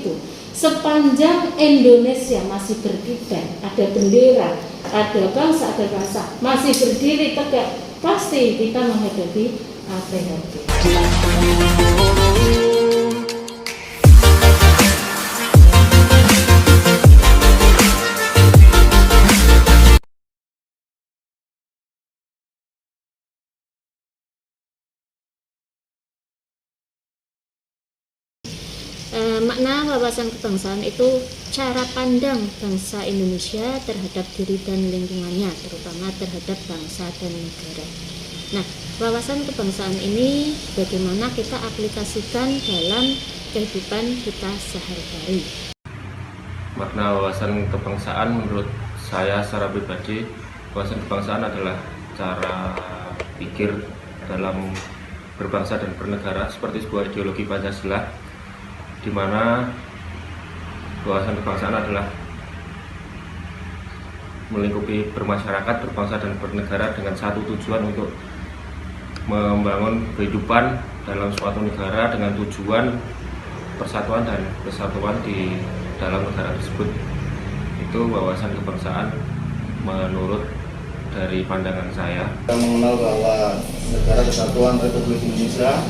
itu sepanjang Indonesia masih berkibar, ada bendera, ada bangsa, masih berdiri tegak, pasti kita menghadapi ATHG. Makna wawasan kebangsaan itu cara pandang bangsa Indonesia terhadap diri dan lingkungannya, terutama terhadap bangsa dan negara. Nah, wawasan kebangsaan ini bagaimana kita aplikasikan dalam kehidupan kita sehari-hari. Makna wawasan kebangsaan menurut saya secara pribadi, wawasan kebangsaan adalah cara pikir dalam berbangsa dan bernegara seperti sebuah ideologi Pancasila, di mana wawasan kebangsaan adalah melingkupi bermasyarakat, berbangsa dan bernegara dengan satu tujuan untuk membangun kehidupan dalam suatu negara dengan tujuan persatuan dan kesatuan di dalam negara tersebut. Itu wawasan kebangsaan menurut dari pandangan saya. Kita mengenal bahwa Negara Kesatuan Republik Indonesia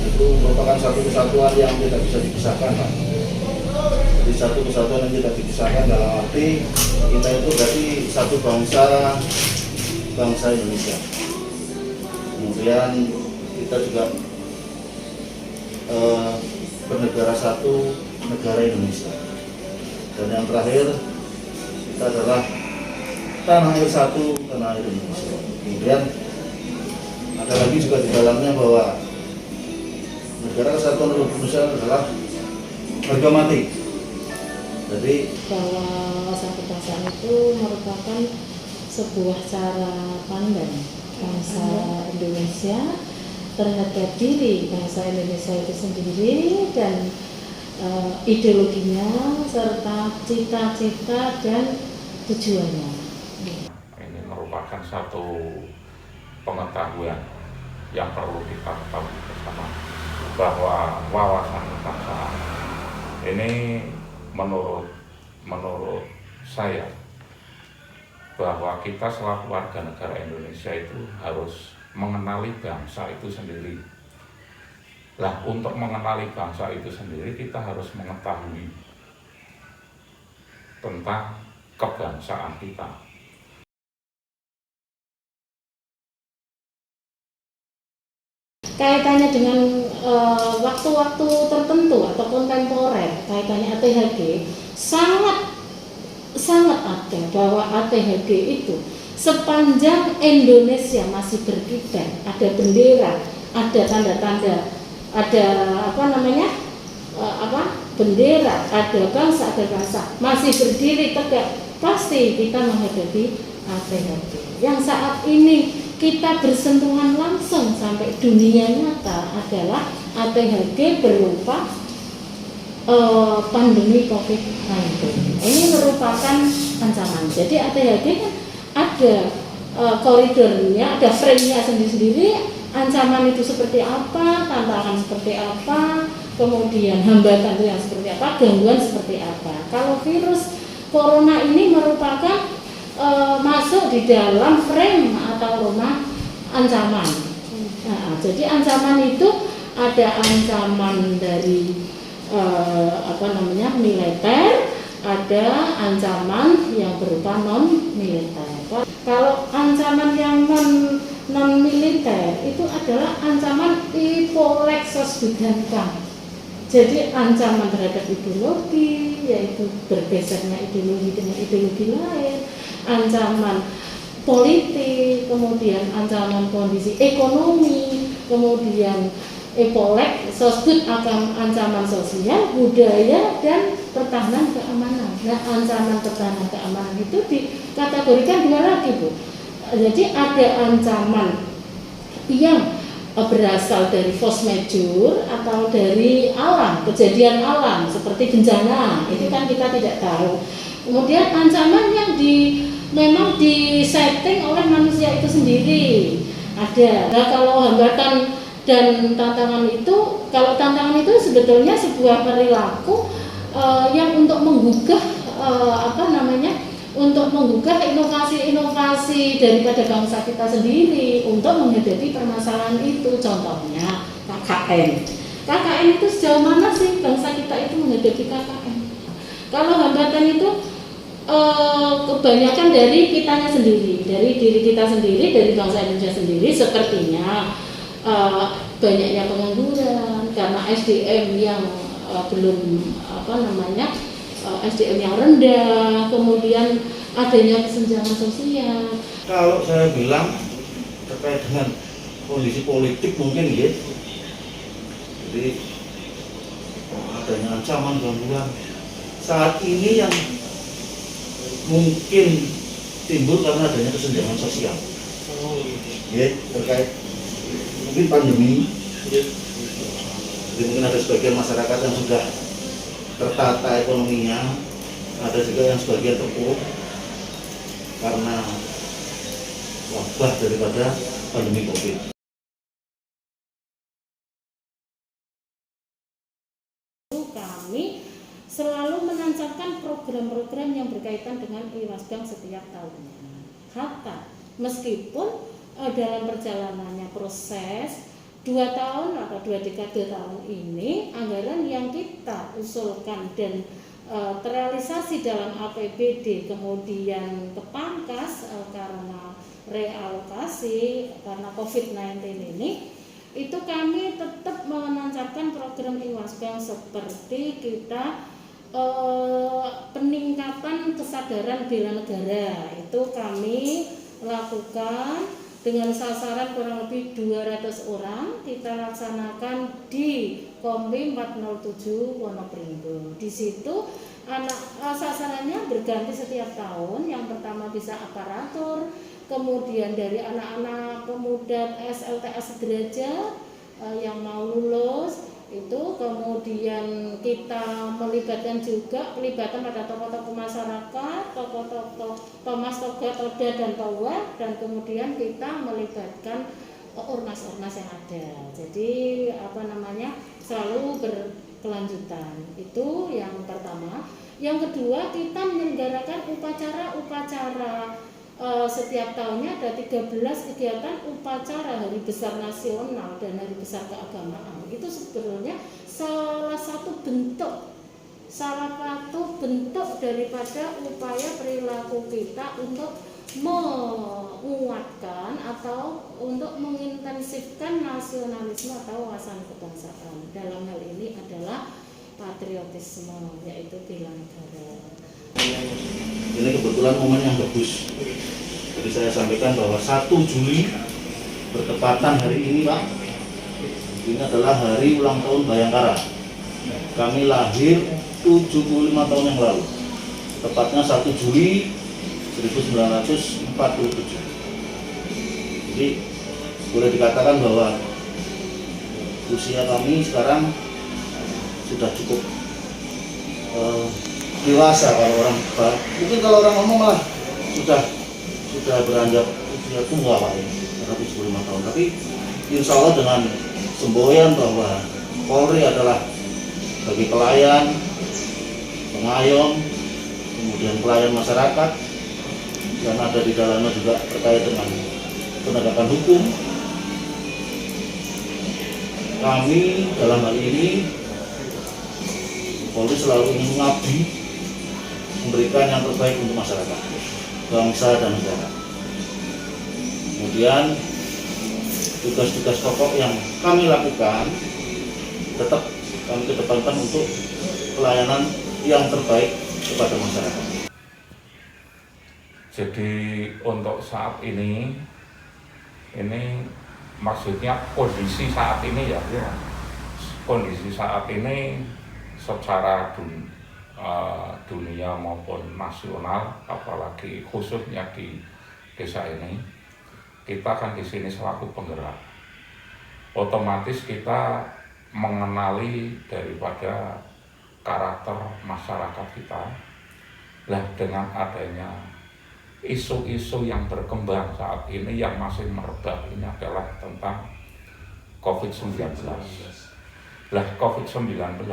itu merupakan satu kesatuan yang tidak bisa dipisahkan, Pak. Jadi satu kesatuan yang tidak dipisahkan dalam arti kita itu berarti satu bangsa Indonesia. Kemudian kita juga bernegara satu, negara Indonesia. Dan yang terakhir kita adalah tanah air satu, tanah air Indonesia. Kemudian ada lagi juga di dalamnya bahwa Negara Kesatuan Republik Indonesia adalah harga mati. Jadi bahwa wawasan kebangsaan itu merupakan sebuah cara pandang bangsa Indonesia terhadap diri bangsa Indonesia itu sendiri dan ideologinya serta cita-cita dan tujuannya. Ini merupakan satu pengetahuan yang perlu kita ketahui bersama, bahwa wawasan kebangsaan ini menurut saya bahwa kita selaku warga negara Indonesia itu harus mengenali bangsa itu sendiri. Nah, untuk mengenali bangsa itu sendiri kita harus mengetahui tentang kebangsaan kita. Kaitannya dengan waktu-waktu tertentu atau kontemporer, kaitannya ATHG sangat ada bahwa ATHG itu sepanjang Indonesia masih berkibar, ada bendera, ada tanda-tanda, ada bendera, ada bangsa, masih berdiri tegak, pasti kita menghadapi ATHG. Yang saat ini kita bersentuhan langsung sampai dunia nyata adalah ATHG berupa pandemi COVID-19. Ini merupakan ancaman. Jadi ATHG kan ada koridornya, ada frame-nya sendiri-sendiri. Ancaman itu seperti apa, tantangan seperti apa, kemudian hambatan itu yang seperti apa, gangguan seperti apa. Kalau virus corona ini merupakan masuk di dalam frame atau rumah ancaman. Nah, jadi ancaman itu ada ancaman dari militer, ada ancaman yang berupa non militer. Kalau ancaman yang non militer itu adalah ancaman ipolexos bidangkang. Jadi ancaman terhadap ideologi, yaitu bergesernya ideologi dengan ideologi lain, ancaman politik, kemudian ancaman kondisi ekonomi, kemudian epolek, sosbud akan ancaman sosial, budaya, dan pertahanan keamanan. Nah, ancaman pertahanan keamanan itu dikategorikan dua lagi, Bu. Jadi ada ancaman yang berasal dari force majeure atau dari alam, kejadian alam seperti bencana, itu kan kita tidak tahu. Kemudian ancaman yang memang disetting oleh manusia itu sendiri ada. Nah, kalau hambatan Dan tantangan itu, kalau tantangan itu sebetulnya sebuah perilaku yang untuk menggugah untuk menggugah inovasi-inovasi daripada bangsa kita sendiri untuk menghadapi permasalahan itu. Contohnya KKN. KKN itu sejauh mana sih bangsa kita itu menghadapi KKN? Kalau hambatan itu kebanyakan dari kitanya sendiri, dari diri kita sendiri, dari bangsa Indonesia sendiri, sepertinya banyaknya pengangguran karena SDM yang belum SDM yang rendah, kemudian adanya kesenjangan sosial. Kalau saya bilang terkait dengan kondisi politik mungkin ya, jadi adanya ancaman gangguan saat ini yang mungkin timbul karena adanya kesenjangan sosial. Ya, terkait mungkin pandemi. Jadi mungkin ada sebagian masyarakat yang sudah tertata ekonominya, ada juga yang sebagian terpuruk karena wabah daripada pandemi COVID. Kami selalu menancapkan program-program yang berkaitan dengan Iwasbank setiap tahunnya. Hatta meskipun dalam perjalanannya proses 2 tahun atau 2 dekade tahun ini, anggaran yang kita usulkan dan terrealisasi dalam APBD kemudian kepangkas karena realokasi karena COVID-19 ini, itu kami tetap menancapkan program Iwasbank seperti kita peningkatan kesadaran bela negara. Itu kami lakukan dengan sasaran kurang lebih 200 orang, kita laksanakan di Kompi 407 Wonopringgo. Di situ sasarannya berganti setiap tahun. Yang pertama bisa aparatur, kemudian dari anak-anak pemuda SLTS sederajat yang mau lulus itu, kemudian kita melibatkan juga pelibatan pada tokoh-tokoh masyarakat, tokoh-tokoh Thomas, Toga, Toda, dan Towa, dan kemudian kita melibatkan ormas-ormas yang ada. Jadi selalu berkelanjutan. Itu yang pertama. Yang kedua, kita menyelenggarakan upacara-upacara. Setiap tahunnya ada 13 kegiatan upacara Hari Besar Nasional dan Hari Besar Keagamaan. Itu sebenarnya salah satu bentuk daripada upaya perilaku kita untuk menguatkan atau untuk mengintensifkan nasionalisme atau wawasan kebangsaan. Dalam hal ini adalah patriotisme, yaitu bela negara. Ini kebetulan momen yang bagus. Jadi saya sampaikan bahwa 1 Juli bertepatan hari ini, Pak. Ini adalah hari ulang tahun Bayangkara. Kami lahir 75 tahun yang lalu. Tepatnya 1 Juli 1947. Jadi boleh dikatakan bahwa usia kami sekarang sudah cukup dewasa. Kalau orang mungkin kalau orang ngomong malah sudah beranjak usia tua, Pak, ini 75 tahun. Tapi insya Allah dengan semboyan bahwa Polri adalah bagi pelayan, pengayom, kemudian pelayan masyarakat, dan ada di dalamnya juga terkait dengan penegakan hukum. Kami dalam hal ini Polri selalu ingin mengabdi, memberikan yang terbaik untuk masyarakat, bangsa dan negara. Kemudian tugas-tugas pokok yang kami lakukan tetap kami kedepankan untuk pelayanan yang terbaik kepada masyarakat. Jadi untuk saat ini maksudnya kondisi saat ini ya, kondisi saat ini secara dunia maupun nasional, apalagi khususnya di desa ini, kita kan di sini selaku penggerak, otomatis kita mengenali daripada karakter masyarakat kita. Lah dengan adanya isu-isu yang berkembang saat ini yang masih merebak ini adalah tentang COVID-19. Lah COVID-19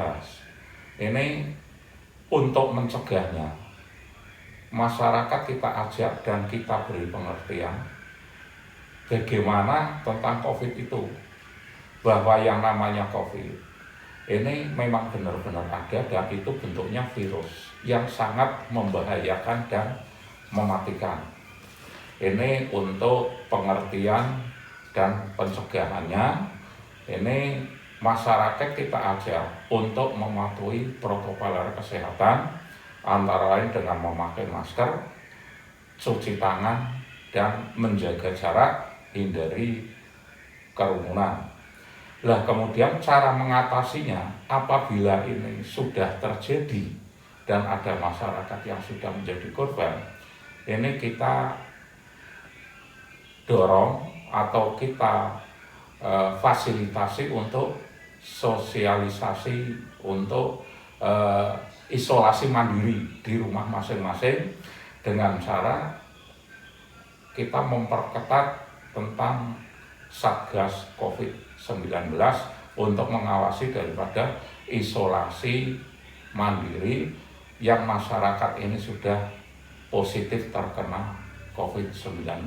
ini untuk mencegahnya, masyarakat kita ajak dan kita beri pengertian bagaimana tentang COVID itu, bahwa yang namanya COVID ini memang benar-benar ada dan itu bentuknya virus yang sangat membahayakan dan mematikan. Ini untuk pengertian dan pencegahannya, ini masyarakat kita ajak untuk mematuhi protokol kesehatan, antara lain dengan memakai masker, cuci tangan, dan menjaga jarak, hindari kerumunan. Lah kemudian cara mengatasinya apabila ini sudah terjadi dan ada masyarakat yang sudah menjadi korban, ini kita dorong atau kita fasilitasi untuk sosialisasi untuk isolasi mandiri di rumah masing-masing dengan cara kita memperketat tentang Satgas COVID-19 untuk mengawasi daripada isolasi mandiri yang masyarakat ini sudah positif terkena COVID-19.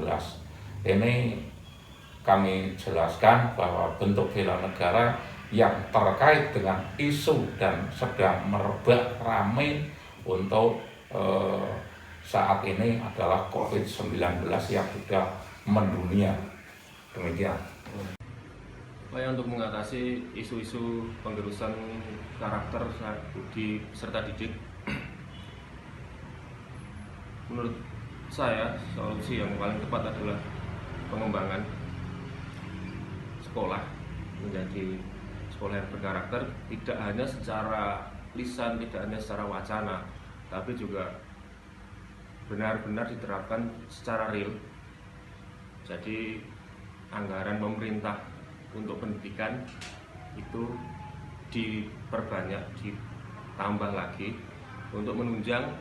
Ini kami jelaskan bahwa bentuk bela negara yang terkait dengan isu dan sedang merebak ramai untuk saat ini adalah COVID-19 yang sudah mendunia. Demikian. Upaya untuk mengatasi isu-isu penggerusan karakter di peserta didik, menurut saya solusi yang paling tepat adalah pengembangan sekolah menjadi sekolah yang berkarakter, tidak hanya secara lisan, tidak hanya secara wacana, tapi juga benar-benar diterapkan secara real. Jadi anggaran pemerintah untuk pendidikan itu diperbanyak, ditambah lagi untuk menunjang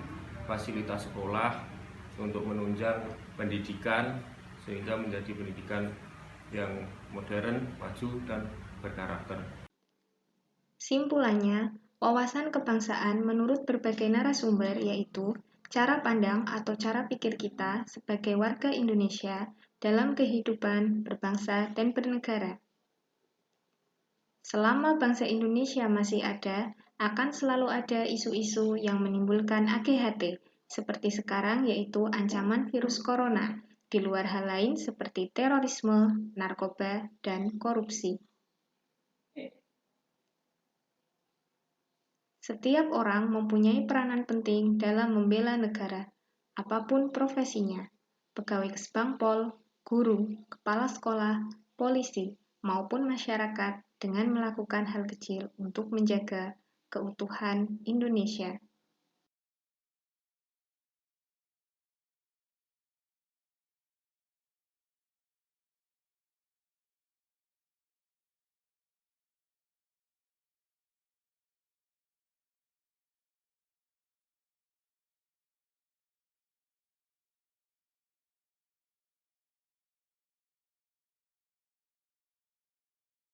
fasilitas sekolah, untuk menunjang pendidikan sehingga menjadi pendidikan yang modern, maju, dan berkarakter. Simpulannya, wawasan kebangsaan menurut berbagai narasumber yaitu cara pandang atau cara pikir kita sebagai warga Indonesia dalam kehidupan berbangsa dan bernegara. Selama bangsa Indonesia masih ada, akan selalu ada isu-isu yang menimbulkan AGHT, seperti sekarang yaitu ancaman virus corona, di luar hal lain seperti terorisme, narkoba, dan korupsi. Setiap orang mempunyai peranan penting dalam membela negara, apapun profesinya, pegawai Kesbangpol, guru, kepala sekolah, polisi, maupun masyarakat dengan melakukan hal kecil untuk menjaga keutuhan Indonesia.